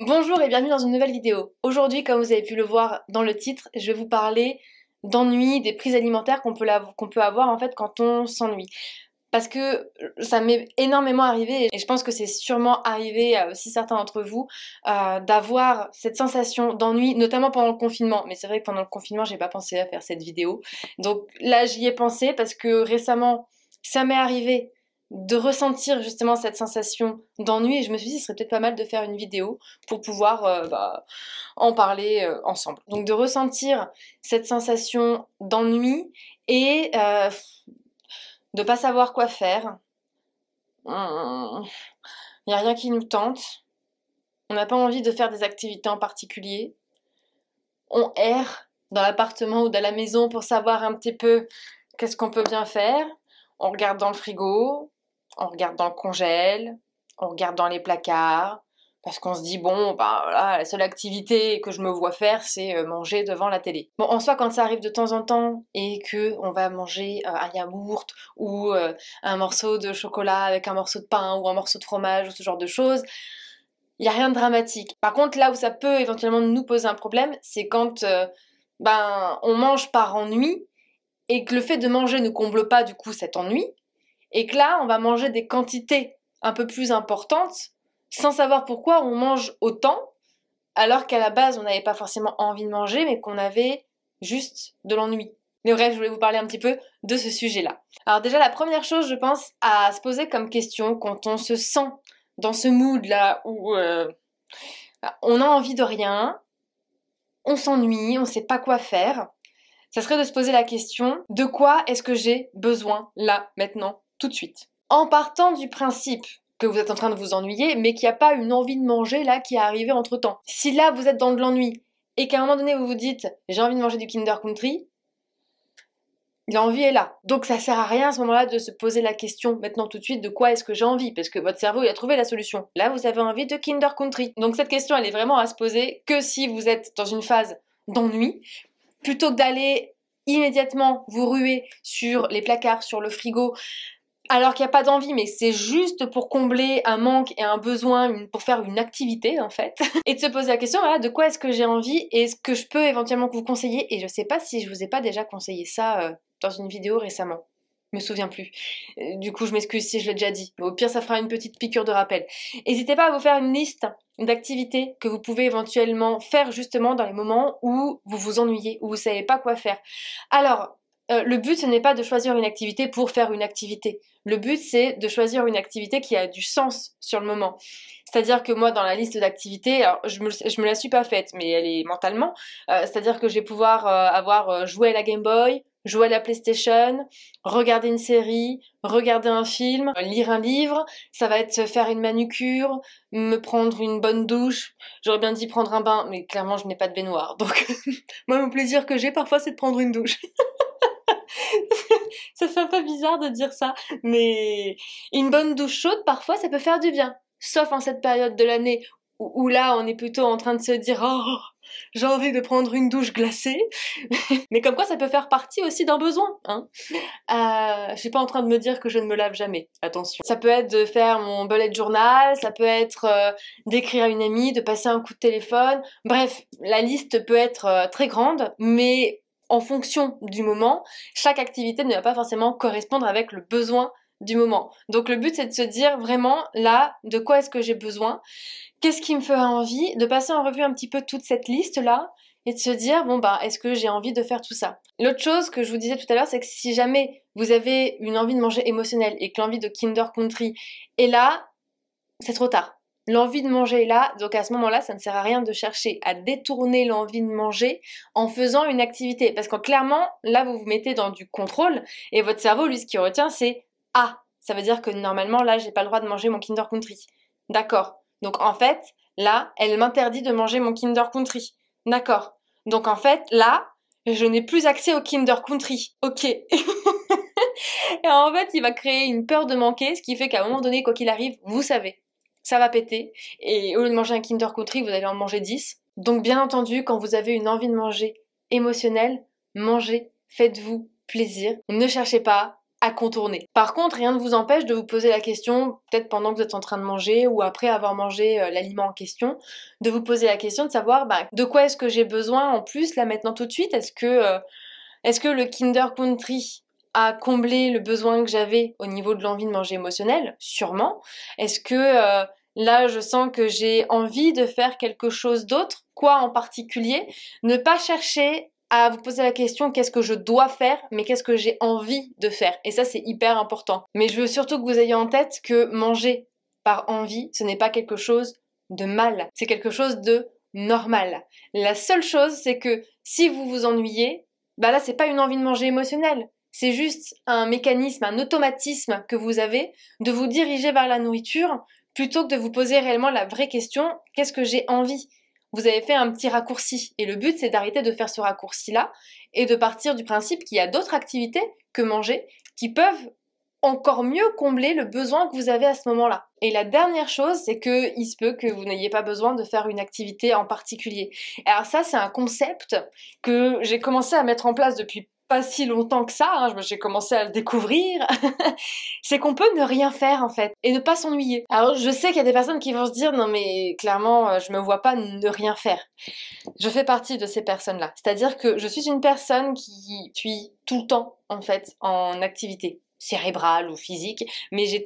Bonjour et bienvenue dans une nouvelle vidéo. Aujourd'hui, comme vous avez pu le voir dans le titre, je vais vous parler d'ennui, des prises alimentaires qu'on peut avoir en fait quand on s'ennuie. Parce que ça m'est énormément arrivé et je pense que c'est sûrement arrivé à aussi certains d'entre vous d'avoir cette sensation d'ennui, notamment pendant le confinement. Mais c'est vrai que pendant le confinement, j'ai pas pensé à faire cette vidéo. Donc là, j'y ai pensé parce que récemment, ça m'est arrivé de ressentir justement cette sensation d'ennui et je me suis dit ce serait peut-être pas mal de faire une vidéo pour pouvoir en parler ensemble. Donc de ressentir cette sensation d'ennui et de pas savoir quoi faire. Il n'y a rien qui nous tente. On n'a pas envie de faire des activités en particulier. On erre dans l'appartement ou dans la maison pour savoir un petit peu qu'est-ce qu'on peut bien faire. On regarde dans le frigo, on regarde dans le congèle, on regarde dans les placards, parce qu'on se dit, bon, bah voilà, la seule activité que je me vois faire, c'est manger devant la télé. Bon, en soi, quand ça arrive de temps en temps et que on va manger un yaourt ou un morceau de chocolat avec un morceau de pain ou un morceau de fromage ou ce genre de choses, il n'y a rien de dramatique. Par contre, là où ça peut éventuellement nous poser un problème, c'est quand on mange par ennui et que le fait de manger ne comble pas du coup cet ennui et que là, on va manger des quantités un peu plus importantes sans savoir pourquoi on mange autant alors qu'à la base, on n'avait pas forcément envie de manger mais qu'on avait juste de l'ennui. Mais bref, je voulais vous parler un petit peu de ce sujet-là. Alors déjà, la première chose, je pense, à se poser comme question quand on se sent dans ce mood-là où on a envie de rien, on s'ennuie, on ne sait pas quoi faire, ça serait de se poser la question, de quoi est-ce que j'ai besoin là, maintenant, tout de suite? En partant du principe que vous êtes en train de vous ennuyer, mais qu'il n'y a pas une envie de manger là qui est arrivée entre-temps. Si là vous êtes dans de l'ennui et qu'à un moment donné vous vous dites j'ai envie de manger du Kinder Country, l'envie est là. Donc ça sert à rien à ce moment-là de se poser la question maintenant tout de suite de quoi est-ce que j'ai envie, parce que votre cerveau il a trouvé la solution. Là vous avez envie de Kinder Country. Donc cette question elle est vraiment à se poser que si vous êtes dans une phase d'ennui, plutôt que d'aller immédiatement vous ruer sur les placards, sur le frigo, alors qu'il n'y a pas d'envie, mais c'est juste pour combler un manque et un besoin, pour faire une activité en fait, et de se poser la question, voilà, de quoi est-ce que j'ai envie et est-ce que je peux éventuellement vous conseiller, et je sais pas si je vous ai pas déjà conseillé ça dans une vidéo récemment. Je me souviens plus. Du coup, je m'excuse si je l'ai déjà dit. Mais au pire, ça fera une petite piqûre de rappel. N'hésitez pas à vous faire une liste d'activités que vous pouvez éventuellement faire justement dans les moments où vous vous ennuyez, où vous savez pas quoi faire. Alors, le but, ce n'est pas de choisir une activité pour faire une activité. Le but, c'est de choisir une activité qui a du sens sur le moment. C'est-à-dire que moi, dans la liste d'activités, alors je me la suis pas faite, mais elle est mentalement. C'est-à-dire que je vais pouvoir avoir joué à la Game Boy, jouer à la PlayStation, regarder une série, regarder un film, lire un livre. Ça va être faire une manucure, me prendre une bonne douche. J'aurais bien dit prendre un bain, mais clairement, je n'ai pas de baignoire. Donc, moi, mon plaisir que j'ai parfois, c'est de prendre une douche. Ça fait un peu bizarre de dire ça, mais une bonne douche chaude, parfois, ça peut faire du bien. Sauf en cette période de l'année où là, on est plutôt en train de se dire oh, j'ai envie de prendre une douche glacée. Mais comme quoi, ça peut faire partie aussi d'un besoin, hein. Je suis pas en train de me dire que je ne me lave jamais, attention. Ça peut être de faire mon bullet journal, ça peut être d'écrire à une amie, de passer un coup de téléphone. Bref, la liste peut être très grande, mais en fonction du moment, chaque activité ne va pas forcément correspondre avec le besoin du moment. Donc le but c'est de se dire vraiment là, de quoi est-ce que j'ai besoin? Qu'est-ce qui me ferait envie? De passer en revue un petit peu toute cette liste-là et de se dire, bon bah, est-ce que j'ai envie de faire tout ça? L'autre chose que je vous disais tout à l'heure, c'est que si jamais vous avez une envie de manger émotionnelle et que l'envie de Kinder Country est là, c'est trop tard. L'envie de manger est là, donc à ce moment-là, ça ne sert à rien de chercher à détourner l'envie de manger en faisant une activité. Parce que clairement, là, vous vous mettez dans du contrôle et votre cerveau, lui, ce qu'il retient, c'est ah, ça veut dire que normalement, là, j'ai pas le droit de manger mon Kinder Country. D'accord. Donc en fait, là, elle m'interdit de manger mon Kinder Country. D'accord. Donc en fait, là, je n'ai plus accès au Kinder Country. Ok. Et en fait, il va créer une peur de manquer, ce qui fait qu'à un moment donné, quoi qu'il arrive, vous savez, ça va péter. Et au lieu de manger un Kinder Country, vous allez en manger 10. Donc bien entendu, quand vous avez une envie de manger émotionnelle, mangez, faites-vous plaisir. Ne cherchez pas à contourner. Par contre, rien ne vous empêche de vous poser la question, peut-être pendant que vous êtes en train de manger ou après avoir mangé l'aliment en question, de vous poser la question de savoir de quoi est-ce que j'ai besoin en plus là maintenant tout de suite. Est-ce que le Kinder Country a comblé le besoin que j'avais au niveau de l'envie de manger émotionnelle? Sûrement. Est-ce que là je sens que j'ai envie de faire quelque chose d'autre? Quoi en particulier? Ne pas chercher à vous poser la question qu'est-ce que je dois faire, mais qu'est-ce que j'ai envie de faire. Et ça, c'est hyper important. Mais je veux surtout que vous ayez en tête que manger par envie, ce n'est pas quelque chose de mal. C'est quelque chose de normal. La seule chose, c'est que si vous vous ennuyez, là, c'est pas une envie de manger émotionnelle. C'est juste un mécanisme, un automatisme que vous avez de vous diriger vers la nourriture plutôt que de vous poser réellement la vraie question, qu'est-ce que j'ai envie? Vous avez fait un petit raccourci. Et le but, c'est d'arrêter de faire ce raccourci-là et de partir du principe qu'il y a d'autres activités que manger qui peuvent encore mieux combler le besoin que vous avez à ce moment-là. Et la dernière chose, c'est que il se peut que vous n'ayez pas besoin de faire une activité en particulier. Alors ça, c'est un concept que j'ai commencé à mettre en place depuis pas si longtemps que ça, j'ai commencé à le découvrir, c'est qu'on peut ne rien faire en fait, et ne pas s'ennuyer. Alors je sais qu'il y a des personnes qui vont se dire, non mais clairement, je me vois pas ne rien faire. Je fais partie de ces personnes-là, c'est-à-dire que je suis une personne qui suis tout le temps en fait en activité cérébrale ou physique, mais je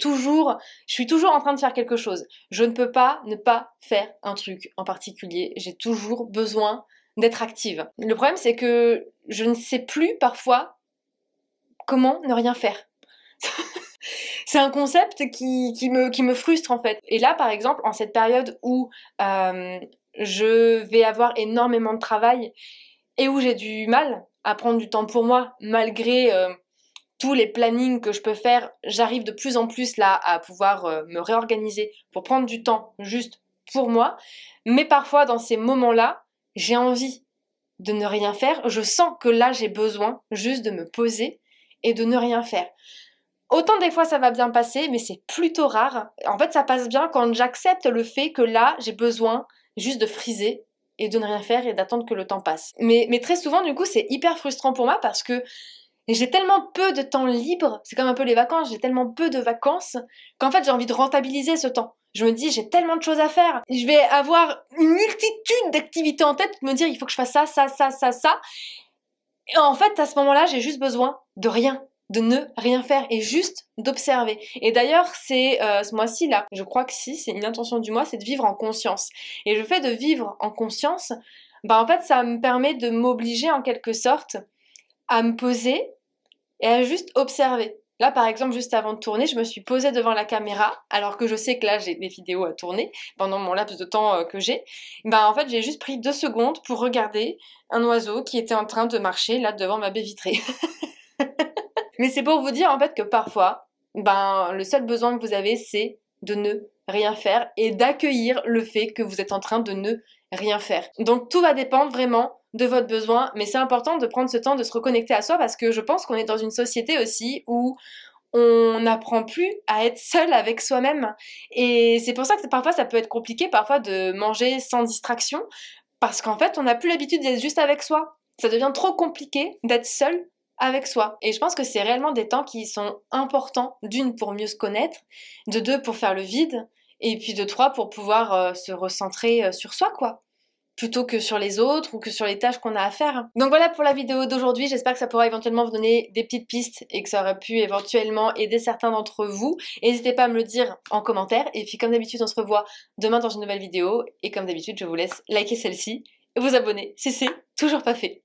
suis toujours en train de faire quelque chose. Je ne peux pas ne pas faire un truc en particulier, j'ai toujours besoin d'être active. Le problème, c'est que je ne sais plus parfois comment ne rien faire. C'est un concept qui me frustre en fait. Et là, par exemple, en cette période où je vais avoir énormément de travail et où j'ai du mal à prendre du temps pour moi, malgré tous les plannings que je peux faire, j'arrive de plus en plus là à pouvoir me réorganiser pour prendre du temps juste pour moi. Mais parfois, dans ces moments-là, j'ai envie de ne rien faire. Je sens que là, j'ai besoin juste de me poser et de ne rien faire. Autant des fois ça va bien passer, mais c'est plutôt rare. En fait, ça passe bien quand j'accepte le fait que là, j'ai besoin juste de friser et de ne rien faire et d'attendre que le temps passe. Mais très souvent, du coup, c'est hyper frustrant pour moi parce que j'ai tellement peu de temps libre, c'est comme un peu les vacances, j'ai tellement peu de vacances qu'en fait j'ai envie de rentabiliser ce temps. Je me dis j'ai tellement de choses à faire, je vais avoir une multitude d'activités en tête, me dire il faut que je fasse ça, ça, ça, ça, ça. Et en fait à ce moment-là j'ai juste besoin de rien, de ne rien faire et juste d'observer. Et d'ailleurs c'est ce mois-ci là, je crois que si, c'est une intention du mois, c'est de vivre en conscience. Et le fait de vivre en conscience, en fait ça me permet de m'obliger en quelque sorte à me poser et à juste observer. Là, par exemple, juste avant de tourner, je me suis posée devant la caméra, alors que je sais que là, j'ai des vidéos à tourner pendant mon laps de temps que j'ai. En fait, j'ai juste pris 2 secondes pour regarder un oiseau qui était en train de marcher là devant ma baie vitrée. Mais c'est pour vous dire en fait que parfois, le seul besoin que vous avez, c'est de ne rien faire et d'accueillir le fait que vous êtes en train de ne rien faire. Donc tout va dépendre vraiment de votre besoin, mais c'est important de prendre ce temps de se reconnecter à soi parce que je pense qu'on est dans une société aussi où on n'apprend plus à être seul avec soi-même. Et c'est pour ça que parfois ça peut être compliqué parfois de manger sans distraction parce qu'en fait on n'a plus l'habitude d'être juste avec soi. Ça devient trop compliqué d'être seul avec soi. Et je pense que c'est réellement des temps qui sont importants, d'une pour mieux se connaître, de deux pour faire le vide, et puis de trois pour pouvoir se recentrer sur soi, quoi. Plutôt que sur les autres ou que sur les tâches qu'on a à faire. Donc voilà pour la vidéo d'aujourd'hui, j'espère que ça pourra éventuellement vous donner des petites pistes et que ça aurait pu éventuellement aider certains d'entre vous. N'hésitez pas à me le dire en commentaire et puis comme d'habitude on se revoit demain dans une nouvelle vidéo et comme d'habitude je vous laisse liker celle-ci et vous abonner si c'est toujours pas fait.